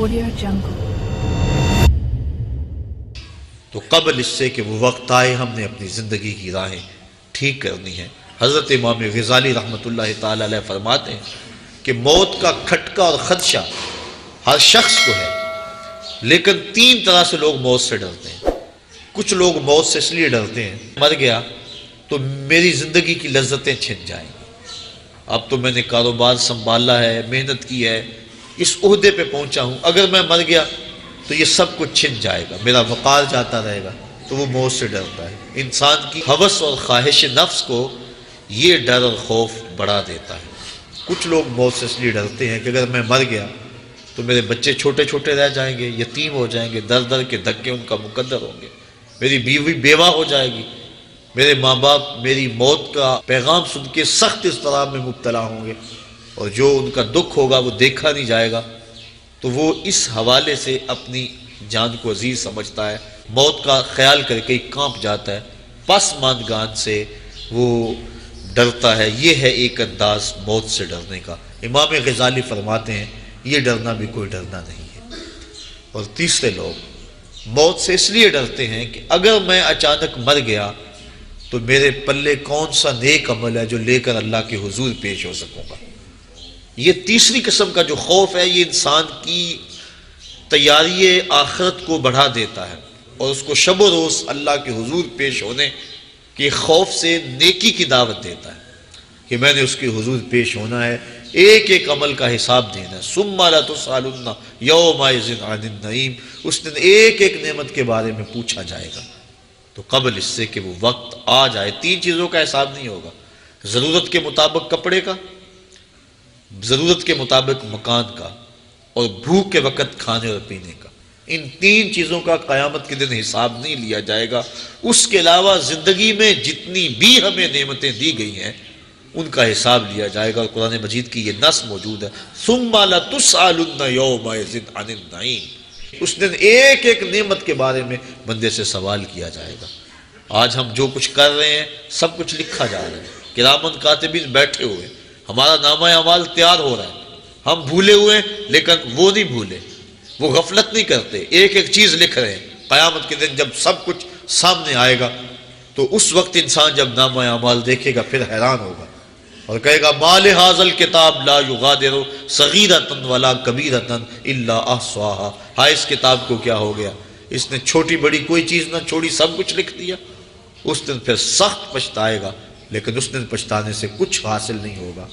Audio Jungle. تو قبل اس سے کہ وہ وقت آئے ہم نے اپنی زندگی کی راہیں ٹھیک کرنی ہے۔ حضرت امام غزالی رحمۃ اللہ تعالی علیہ فرماتے ہیں کہ موت کا کھٹکا اور خدشہ ہر شخص کو ہے، لیکن تین طرح سے لوگ موت سے ڈرتے ہیں۔ کچھ لوگ موت سے اس لیے ڈرتے ہیں مر گیا تو میری زندگی کی لذتیں چھن جائیں گی، اب تو میں نے کاروبار سنبھالا ہے، محنت کی ہے، اس عہدے پہ پہنچا ہوں، اگر میں مر گیا تو یہ سب کچھ چھن جائے گا، میرا وقار جاتا رہے گا، تو وہ موت سے ڈرتا ہے۔ انسان کی ہوس اور خواہش نفس کو یہ ڈر اور خوف بڑھا دیتا ہے۔ کچھ لوگ موت سے اس لیے ڈرتے ہیں کہ اگر میں مر گیا تو میرے بچے چھوٹے چھوٹے رہ جائیں گے، یتیم ہو جائیں گے، در در کے دھکے ان کا مقدر ہوں گے، میری بیوی بیوہ ہو جائے گی، میرے ماں باپ میری موت کا پیغام سن کے سخت اضطراب میں مبتلا ہوں گے، اور جو ان کا دکھ ہوگا وہ دیکھا نہیں جائے گا، تو وہ اس حوالے سے اپنی جان کو عزیز سمجھتا ہے، موت کا خیال کر کے کانپ جاتا ہے، پسماندگان سے وہ ڈرتا ہے۔ یہ ہے ایک انداز موت سے ڈرنے کا۔ امام غزالی فرماتے ہیں یہ ڈرنا بھی کوئی ڈرنا نہیں ہے۔ اور تیسرے لوگ موت سے اس لیے ڈرتے ہیں کہ اگر میں اچانک مر گیا تو میرے پلے کون سا نیک عمل ہے جو لے کر اللہ کے حضور پیش ہو سکوں گا۔ یہ تیسری قسم کا جو خوف ہے یہ انسان کی تیاری آخرت کو بڑھا دیتا ہے اور اس کو شب و روز اللہ کے حضور پیش ہونے کے خوف سے نیکی کی دعوت دیتا ہے کہ میں نے اس کے حضور پیش ہونا ہے، ایک ایک عمل کا حساب دینا ہے۔ ثم لا تسألن یومئذ عن النعیم، اس دن ایک ایک نعمت کے بارے میں پوچھا جائے گا۔ تو قبل اس سے کہ وہ وقت آ جائے تین چیزوں کا حساب نہیں ہوگا، ضرورت کے مطابق کپڑے کا، ضرورت کے مطابق مکان کا، اور بھوک کے وقت کھانے اور پینے کا۔ ان تین چیزوں کا قیامت کے دن حساب نہیں لیا جائے گا۔ اس کے علاوہ زندگی میں جتنی بھی ہمیں نعمتیں دی گئی ہیں ان کا حساب لیا جائے گا، اور قرآن مجید کی یہ نص موجود ہے، ثم لتسألن یومئذ عن النعیم۔ اس دن ایک ایک نعمت کے بارے میں بندے سے سوال کیا جائے گا۔ آج ہم جو کچھ کر رہے ہیں سب کچھ لکھا جا رہا ہے، کرامن کاتبین بیٹھے ہوئے، ہمارا نامہ اعمال تیار ہو رہا ہے، ہم بھولے ہوئے لیکن وہ نہیں بھولے، وہ غفلت نہیں کرتے، ایک ایک چیز لکھ رہے ہیں۔ قیامت کے دن جب سب کچھ سامنے آئے گا تو اس وقت انسان جب نامہ اعمال دیکھے گا پھر حیران ہوگا اور کہے گا ما لہذا الکتاب لا یغادر صغیرۃ ولا کبیرۃ الا احصاها، ہائے اس کتاب کو کیا ہو گیا، اس نے چھوٹی بڑی کوئی چیز نہ چھوڑی، سب کچھ لکھ دیا۔ اس دن پھر سخت پچھتائے گا، لیکن اس دن پچھتانے سے کچھ حاصل نہیں ہوگا۔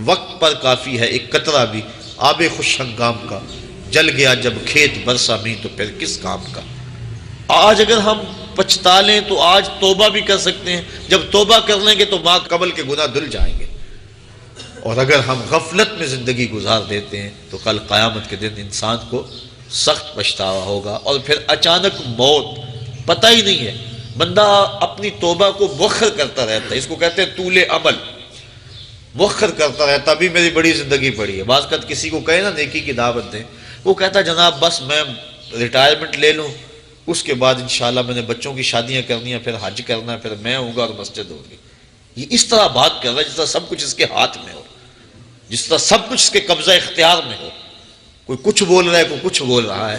وقت پر کافی ہے ایک قطرہ بھی آب خوش ہنگام کا، جل گیا جب کھیت برسا میں تو پھر کس کام کا۔ آج اگر ہم پچھتا لیں تو آج توبہ بھی کر سکتے ہیں، جب توبہ کر لیں گے تو ماں قبل کے گناہ دھل جائیں گے، اور اگر ہم غفلت میں زندگی گزار دیتے ہیں تو کل قیامت کے دن انسان کو سخت پچھتاوا ہوگا، اور پھر اچانک موت پتہ ہی نہیں ہے۔ بندہ اپنی توبہ کو مؤخر کرتا رہتا ہے، اس کو کہتے ہیں طول عمل، مؤخر کرتا رہتا، ابھی میری بڑی زندگی پڑی ہے۔ بعض وقت کسی کو کہے نا نیکی کی دعوت دیں، وہ کہتا ہے جناب بس میں ریٹائرمنٹ لے لوں، اس کے بعد انشاءاللہ میں نے بچوں کی شادیاں کرنی ہیں، پھر حج کرنا ہے، پھر میں ہوں گا اور مسجد ہوگی۔ یہ اس طرح بات کر رہا ہے جس طرح سب کچھ اس کے ہاتھ میں ہو، جس طرح سب کچھ اس کے قبضہ اختیار میں ہو، کوئی کچھ بول رہا ہے کوئی کچھ بول رہا ہے۔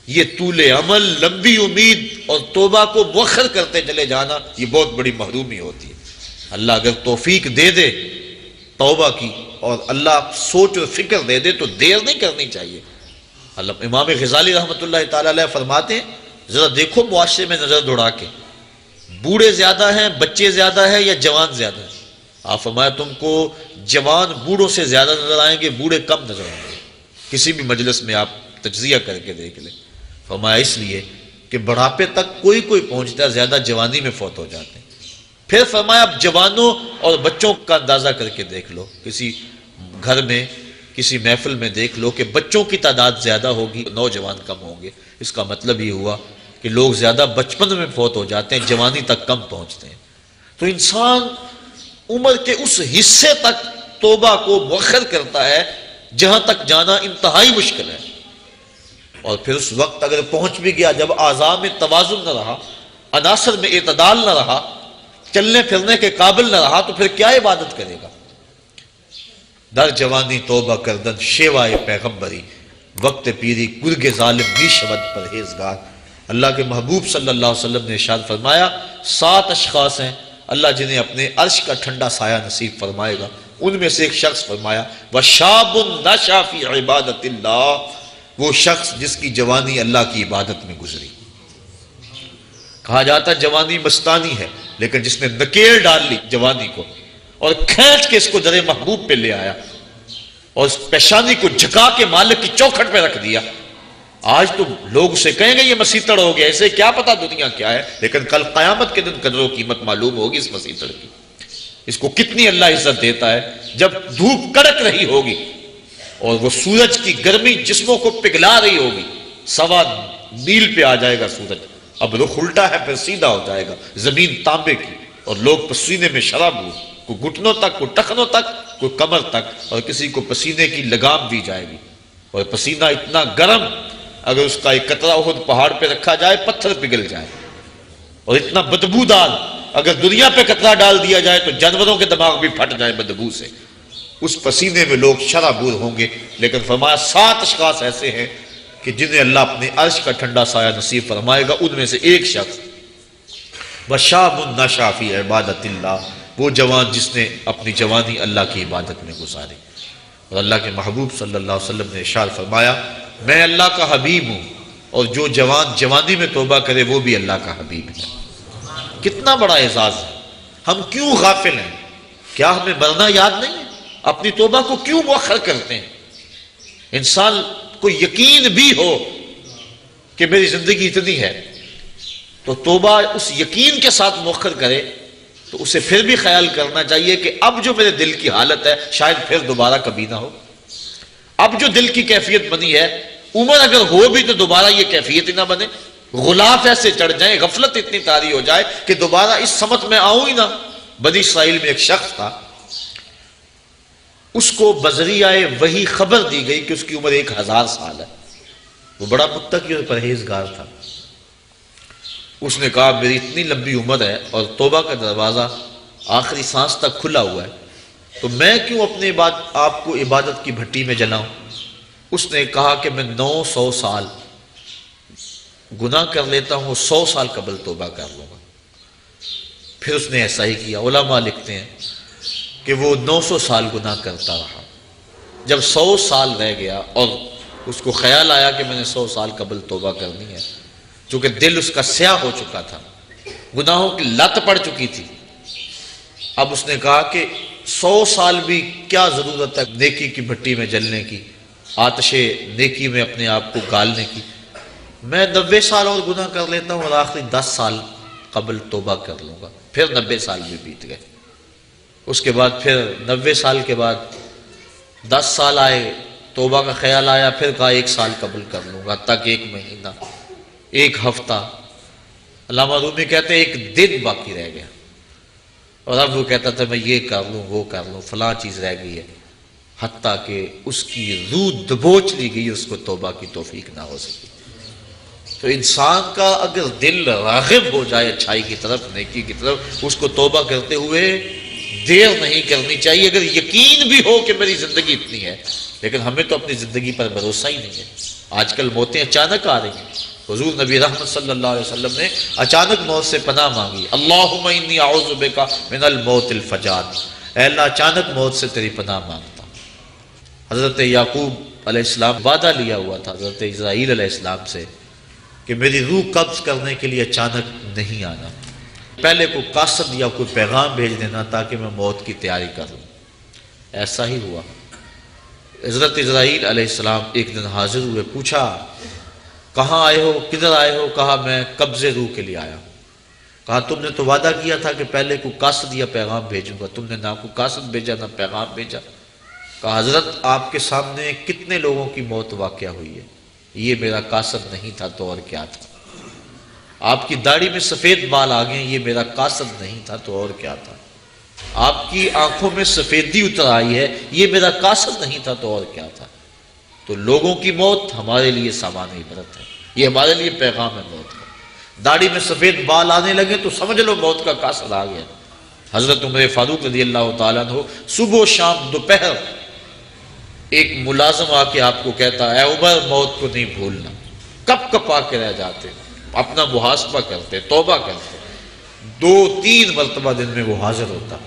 یہ طول عمل، لمبی امید اور توبہ کو مؤخر کرتے چلے جانا، یہ بہت بڑی محرومی ہوتی ہے۔ اللہ اگر توفیق دے دے توبہ کی اور اللہ سوچ اور فکر دے دے تو دیر نہیں کرنی چاہیے۔ امام غزالی رحمۃ اللہ تعالی علیہ فرماتے ہیں ذرا دیکھو معاشرے میں نظر دوڑا کے، بوڑھے زیادہ ہیں، بچے زیادہ ہیں یا جوان زیادہ ہیں؟ آپ فرمایا تم کو جوان بوڑھوں سے زیادہ نظر آئیں گے، بوڑھے کم نظر آئیں گے۔ کسی بھی مجلس میں آپ تجزیہ کر کے دیکھ لیں۔ فرمایا اس لیے کہ بڑھاپے تک کوئی پہنچتا ہے، زیادہ جوانی میں فوت ہو جاتے ہیں۔ پھر فرمایا اب جوانوں اور بچوں کا اندازہ کر کے دیکھ لو، کسی گھر میں کسی محفل میں دیکھ لو کہ بچوں کی تعداد زیادہ ہوگی، نوجوان کم ہوں گے۔ اس کا مطلب یہ ہوا کہ لوگ زیادہ بچپن میں فوت ہو جاتے ہیں، جوانی تک کم پہنچتے ہیں۔ تو انسان عمر کے اس حصے تک توبہ کو مؤخر کرتا ہے جہاں تک جانا انتہائی مشکل ہے، اور پھر اس وقت اگر پہنچ بھی گیا جب اعضاء میں توازن نہ رہا، عناصر میں اعتدال نہ رہا، چلنے پھرنے کے قابل نہ رہا، تو پھر کیا عبادت کرے گا؟ در جوانی توبہ کردن شیوائے پیغمبری، وقت پیری گرگ ظالم بھی شود پرہیزگار۔ اللہ کے محبوب صلی اللہ علیہ وسلم نے ارشاد فرمایا 7 اشخاص ہیں اللہ جنہیں اپنے عرش کا ٹھنڈا سایہ نصیب فرمائے گا۔ ان میں سے ایک شخص فرمایا وَشَابٌ نَشَأَ فِي عِبَادَةِ اللَّهِ، وہ شخص جس کی جوانی اللہ کی عبادت میں گزری۔ کہا جاتا جوانی مستانی ہے، لیکن جس نے نکیل ڈال لی جوانی کو اور کھینچ کے اس کو در محبوب پہ لے آیا اور اس پیشانی کو جھکا کے مالک کی چوکھٹ پہ رکھ دیا، آج تو لوگ اسے کہیں گے یہ مسیطڑ ہو گیا، اسے کیا پتا دنیا کیا ہے، لیکن کل قیامت کے دن قدر و قیمت معلوم ہوگی اس مسیطڑ کی، اس کو کتنی اللہ عزت دیتا ہے۔ جب دھوپ کڑک رہی ہوگی اور وہ سورج کی گرمی جسموں کو پگھلا رہی ہوگی، 1.25 میل پہ آ جائے گا سورج، اب رخ الٹا ہے پھر سیدھا ہو جائے گا، زمین تانبے کی اور لوگ پسینے میں شراب ہو، کوئی گھٹنوں تک، کوئی ٹخنوں تک، کوئی کمر تک، اور کسی کو پسینے کی لگام دی جائے گی، اور پسینہ اتنا گرم اگر اس کا ایک قطرہ احد پہاڑ پہ رکھا جائے پتھر پگھل جائے، اور اتنا بدبودار اگر دنیا پہ قطرہ ڈال دیا جائے تو جانوروں کے دماغ بھی پھٹ جائے بدبو سے، اس پسینے میں لوگ شرابور ہوں گے۔ لیکن فرمایا 7 اشخاص ایسے ہیں کہ جنہیں اللہ اپنے عرش کا ٹھنڈا سایہ نصیب فرمائے گا، ان میں سے ایک شخص وَشَابٌ نَشَأَ فِي عِبَادَةِ اللَّهِ، وہ جوان جس نے اپنی جوانی اللہ کی عبادت میں گزاری۔ اور اللہ کے محبوب صلی اللہ علیہ وسلم نے ارشاد فرمایا میں اللہ کا حبیب ہوں، اور جو جوان جوانی میں توبہ کرے وہ بھی اللہ کا حبیب ہے۔ کتنا بڑا اعزاز ہے، ہم کیوں غافل ہیں؟ کیا ہمیں مرنا یاد نہیں ہے؟ اپنی توبہ کو کیوں مؤخر کرتے ہیں؟ انسان کو یقین بھی ہو کہ میری زندگی اتنی ہے تو توبہ اس یقین کے ساتھ مؤخر کرے، تو اسے پھر بھی خیال کرنا چاہیے کہ اب جو میرے دل کی حالت ہے شاید پھر دوبارہ کبھی نہ ہو۔ اب جو دل کی کیفیت بنی ہے، عمر اگر ہو بھی تو دوبارہ یہ کیفیت ہی نہ بنے، غلاف ایسے چڑھ جائیں، غفلت اتنی طاری ہو جائے کہ دوبارہ اس سمت میں آؤں ہی نہ۔ بنی اسرائیل میں ایک شخص تھا، اس کو بذریعہ وحی خبر دی گئی کہ اس کی عمر 1000 سال ہے، وہ بڑا متقی اور پرہیزگار تھا۔ اس نے کہا میری اتنی لمبی عمر ہے اور توبہ کا دروازہ آخری سانس تک کھلا ہوا ہے، تو میں کیوں اپنے آپ کو عبادت کی بھٹی میں جلاؤں؟ اس نے کہا کہ میں 900 سال گناہ کر لیتا ہوں، 100 سال قبل توبہ کر لوں گا۔ پھر اس نے ایسا ہی کیا۔ علماء لکھتے ہیں کہ وہ 900 سال گناہ کرتا رہا، جب 100 سال رہ گیا اور اس کو خیال آیا کہ میں نے 100 سال قبل توبہ کرنی ہے، چونکہ دل اس کا سیاہ ہو چکا تھا، گناہوں کی لت پڑ چکی تھی، اب اس نے کہا کہ 100 سال بھی کیا ضرورت ہے نیکی کی بھٹی میں جلنے کی، آتش نیکی میں اپنے آپ کو گالنے کی، میں 90 سال اور گناہ کر لیتا ہوں اور آخری 10 سال قبل توبہ کر لوں گا۔ پھر 90 سال بھی بیت گئے، اس کے بعد پھر 90 سال کے بعد 10 سال آئے، توبہ کا خیال آیا، پھر کہا 1 سال قبل کر لوں گا، تک 1 مہینہ، 1 ہفتہ، علامہ رومی کہتے ہیں 1 دن باقی رہ گیا، اور اب وہ کہتا تھا میں یہ کر لوں وہ کر لوں، فلاں چیز رہ گئی ہے، حتیٰ کہ اس کی روح دبوچ لی گئی، اس کو توبہ کی توفیق نہ ہو سکی۔ تو انسان کا اگر دل راغب ہو جائے اچھائی کی طرف، نیکی کی طرف، اس کو توبہ کرتے ہوئے دیر نہیں کرنی چاہیے، اگر یقین بھی ہو کہ میری زندگی اتنی ہے۔ لیکن ہمیں تو اپنی زندگی پر بھروسہ ہی نہیں ہے، آج کل موتیں اچانک آ رہی ہیں۔ حضور نبی رحمت صلی اللہ علیہ وسلم نے اچانک موت سے پناہ مانگی، اللہم انی اعوذ بک من الموت الفجاۃ، اے اللہ اچانک موت سے تیری پناہ مانگتا ہوں۔ حضرت یعقوب علیہ السلام وعدہ لیا ہوا تھا حضرت اسرائیل علیہ السلام سے کہ میری روح قبض کرنے کے لیے اچانک نہیں آنا، پہلے کوئی قاصد یا کوئی پیغام بھیج دینا تاکہ میں موت کی تیاری کر لوں۔ ایسا ہی ہوا۔ حضرت اسرائیل علیہ السلام ایک دن حاضر ہوئے، پوچھا کہاں آئے ہو، کدھر آئے ہو؟ کہا میں قبض روح کے لیے آیا۔ کہا تم نے تو وعدہ کیا تھا کہ پہلے کوئی قاصد یا پیغام بھیجوں گا، تم نے نہ کوئی قاصد بھیجا نہ پیغام بھیجا۔ کہا حضرت آپ کے سامنے کتنے لوگوں کی موت واقع ہوئی ہے، یہ میرا قاصد نہیں تھا تو اور کیا تھا۔ آپ کی داڑھی میں سفید بال آ گئے، یہ میرا قاصد نہیں تھا تو اور کیا تھا۔ آپ کی آنکھوں میں سفیدی اتر آئی ہے، یہ میرا قاصد نہیں تھا تو اور کیا تھا۔ تو لوگوں کی موت ہمارے لیے سامان عبرت ہے، یہ ہمارے لیے پیغام ہے موت کا۔ داڑھی میں سفید بال آنے لگے تو سمجھ لو موت کا قاصد آ گیا۔ حضرت عمر فاروق رضی اللہ تعالیٰ عنہ صبح و شام دوپہر ایک ملازم آ کے آپ کو کہتا ہے اے عمر موت کو نہیں بھولنا، کپ کپا کے رہ جاتے، اپنا محاسبہ کرتے، توبہ کرتے، 2-3 مرتبہ دن میں وہ حاضر ہوتا۔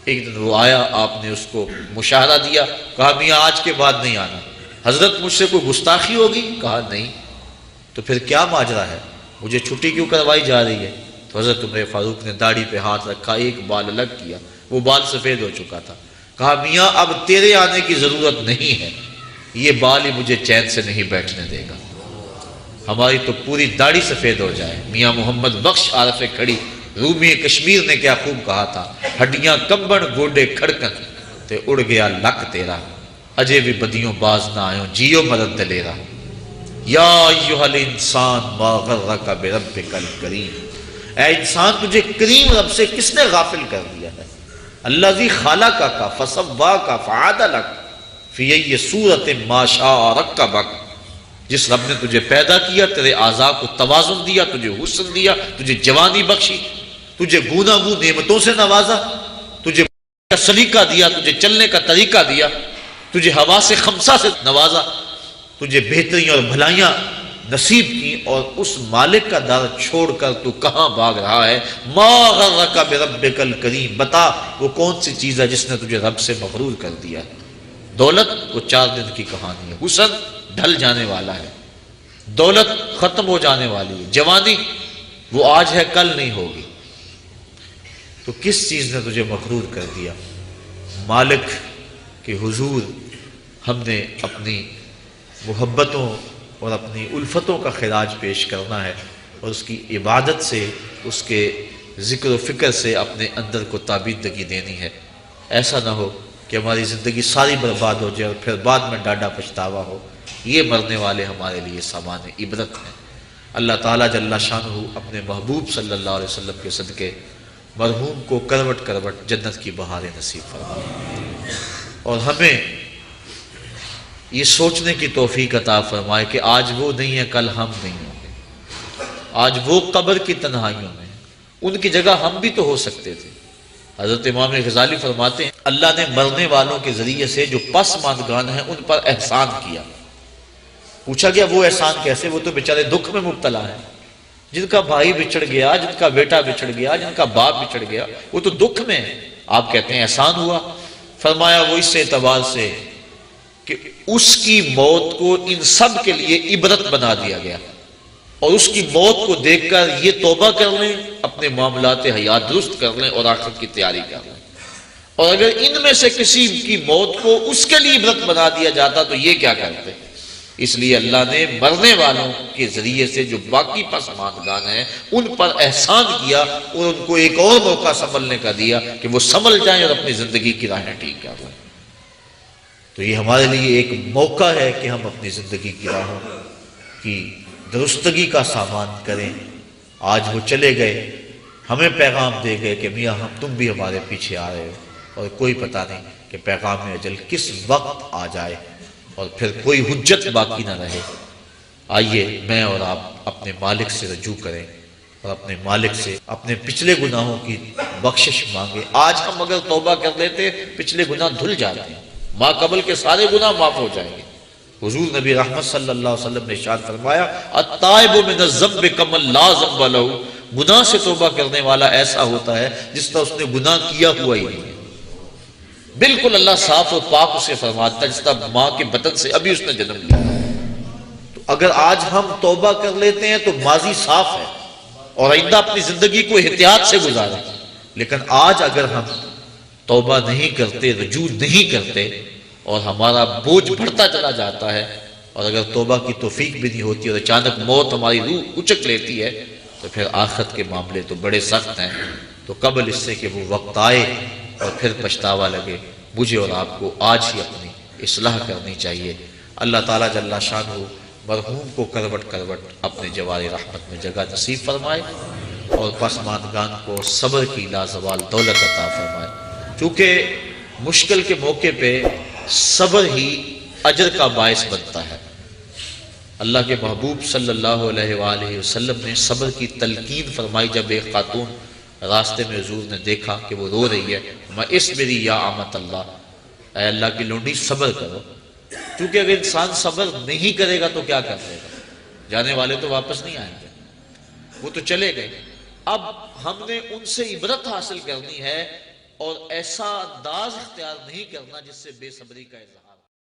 ایک دن وہ آیا، آپ نے اس کو مشاہدہ دیا، کہا میاں آج کے بعد نہیں آنا۔ حضرت مجھ سے کوئی گستاخی ہوگی؟ کہا نہیں۔ تو پھر کیا ماجرا ہے، مجھے چھٹی کیوں کروائی جا رہی ہے؟ تو حضرت عمر فاروق نے داڑھی پہ ہاتھ رکھا، ایک بال الگ کیا، وہ بال سفید ہو چکا تھا، کہا میاں اب تیرے آنے کی ضرورت نہیں ہے، یہ بال ہی مجھے چین سے نہیں بیٹھنے دے گا، ہماری تو پوری داڑھی سفید ہو جائے۔ میاں محمد بخش عارف کھڑی رومی کشمیر نے کیا خوب کہا تھا، ہڈیاں کمبن گوڈے کھڑکن تے اڑ گیا لک تیرا، اجے بھی بدیوں باز نہ آئوں جیو مرد دلیرا، یا ایھا الانسان ما غرک بربک الکریم، اے انسان تجھے کریم رب سے کس نے غافل کر دیا ہے؟ الذی خلقک فسواک فعدلک فی ای صورت ما شاء رکبک، جس رب نے تجھے پیدا کیا، تیرے اعضاء کو توازن دیا، تجھے حسن دیا، تجھے جوانی بخشی، تجھے گوناگوں نعمتوں سے نوازا، تجھے کا سلیقہ دیا، تجھے چلنے کا طریقہ دیا، تجھے حواس خمسہ سے نوازا، تجھے بہتریاں اور بھلائیاں نصیب کی، اور اس مالک کا در چھوڑ کر تو کہاں بھاگ رہا ہے؟ ما غرک بربک الکریم، بتا وہ کون سی چیز ہے جس نے تجھے رب سے مغرور کر دیا ہے؟ دولت وہ 4 دن کی کہانی ہے، حسن ڈھل جانے والا ہے، دولت ختم ہو جانے والی ہے، جوانی وہ آج ہے کل نہیں ہوگی، تو کس چیز نے تجھے مغرور کر دیا؟ مالک کے حضور ہم نے اپنی محبتوں اور اپنی الفتوں کا خراج پیش کرنا ہے، اور اس کی عبادت سے، اس کے ذکر و فکر سے اپنے اندر کو تابیدگی دینی ہے۔ ایسا نہ ہو کہ ہماری زندگی ساری برباد ہو جائے اور پھر بعد میں ڈاڈا پچھتاوا ہو۔ یہ مرنے والے ہمارے لیے سامان عبرت ہیں۔ اللہ تعالیٰ جل شانہ اپنے محبوب صلی اللہ علیہ وسلم کے صدقے مرحوم کو کروٹ کروٹ جنت کی بہاریں نصیب فرمائے، اور ہمیں یہ سوچنے کی توفیق عطا فرمائے کہ آج وہ نہیں ہے کل ہم نہیں ہوں گے، آج وہ قبر کی تنہائیوں میں، ان کی جگہ ہم بھی تو ہو سکتے تھے۔ حضرت امام غزالی فرماتے ہیں اللہ نے مرنے والوں کے ذریعے سے جو پسماندگان ہیں ان پر احسان کیا۔ پوچھا گیا وہ احسان کیسے؟ وہ تو بیچارے دکھ میں مبتلا ہیں، جن کا بھائی بچھڑ گیا، جن کا بیٹا بچھڑ گیا، جن کا باپ بچھڑ گیا، وہ تو دکھ میں ہے۔ آپ کہتے ہیں احسان ہوا؟ فرمایا وہ اس اعتبار سے کہ اس کی موت کو ان سب کے لیے عبرت بنا دیا گیا، اور اس کی موت کو دیکھ کر یہ توبہ کر لیں، اپنے معاملات حیات درست کر لیں اور آخرت کی تیاری کر لیں۔ اور اگر ان میں سے کسی کی موت کو اس کے لیے عبرت بنا دیا جاتا تو یہ کیا کرتے؟ اس لیے اللہ نے مرنے والوں کے ذریعے سے جو باقی پسماندگان ہیں ان پر احسان کیا، اور ان کو ایک اور موقع سنبھلنے کا دیا کہ وہ سنبھل جائیں اور اپنی زندگی کی راہیں ٹھیک کر لیں۔ تو یہ ہمارے لیے ایک موقع ہے کہ ہم اپنی زندگی کی راہوں کی درستگی کا سامان کریں۔ آج وہ چلے گئے، ہمیں پیغام دے گئے کہ میاں تم بھی ہمارے پیچھے آ رہے ہو، اور کوئی پتہ نہیں کہ پیغام اجل کس وقت آ جائے اور پھر کوئی حجت باقی نہ رہے۔ آئیے میں اور آپ اپنے مالک سے رجوع کریں اور اپنے مالک سے اپنے پچھلے گناہوں کی بخشش مانگے۔ آج ہم اگر توبہ کر لیتے پچھلے گناہ دھل جاتے ہیں، ما قبل کے سارے گناہ معاف ہو جائیں گے۔ حضور نبی رحمت صلی اللہ علیہ وسلم نے ارشاد فرمایا التائب من الذنب کمن لا ذنب لہ، گناہ سے توبہ کرنے والا ایسا ہوتا ہے جس طرح اس نے گناہ کیا ہوا ہی نہیں ہے۔ بالکل اللہ صاف اور پاک اسے فرماتا ہے جس طرح ماں کے بطن سے ابھی اس نے جنم لیا۔ تو اگر آج ہم توبہ کر لیتے ہیں تو ماضی صاف ہے، اور آئندہ اپنی زندگی کو احتیاط سے گزاریں۔ لیکن آج اگر ہم توبہ نہیں کرتے، رجوع نہیں کرتے، اور ہمارا بوجھ بڑھتا چلا جاتا ہے، اور اگر توبہ کی توفیق بھی نہیں ہوتی اور اچانک موت ہماری روح اچک لیتی ہے، تو پھر آخرت کے معاملے تو بڑے سخت ہیں۔ تو قبل اس سے کہ وہ وقت آئے اور پھر پچھتاوا لگے، مجھے اور آپ کو آج ہی اپنی اصلاح کرنی چاہیے۔ اللہ تعالیٰ جل شانہ مرحوم کو کروٹ کروٹ اپنے جوار رحمت میں جگہ نصیب فرمائے، اور پسماندگان کو صبر کی لازوال دولت عطا فرمائے۔ چونکہ مشکل کے موقع پہ صبر ہی اجر کا باعث بنتا ہے۔ اللہ کے محبوب صلی اللہ علیہ وآلہ وسلم نے صبر کی تلقین فرمائی جب ایک خاتون راستے میں حضور نے دیکھا کہ وہ رو رہی ہے، اصبری یا امۃ اللہ، اے اللہ کی لونڈی صبر کرو۔ چونکہ اگر انسان صبر نہیں کرے گا تو کیا کر لے گا؟ جانے والے تو واپس نہیں آئیں گے، وہ تو چلے گئے۔ اب ہم نے ان سے عبرت حاصل کرنی ہے اور ایسا انداز اختیار نہیں کرنا جس سے بے صبری کا اظہار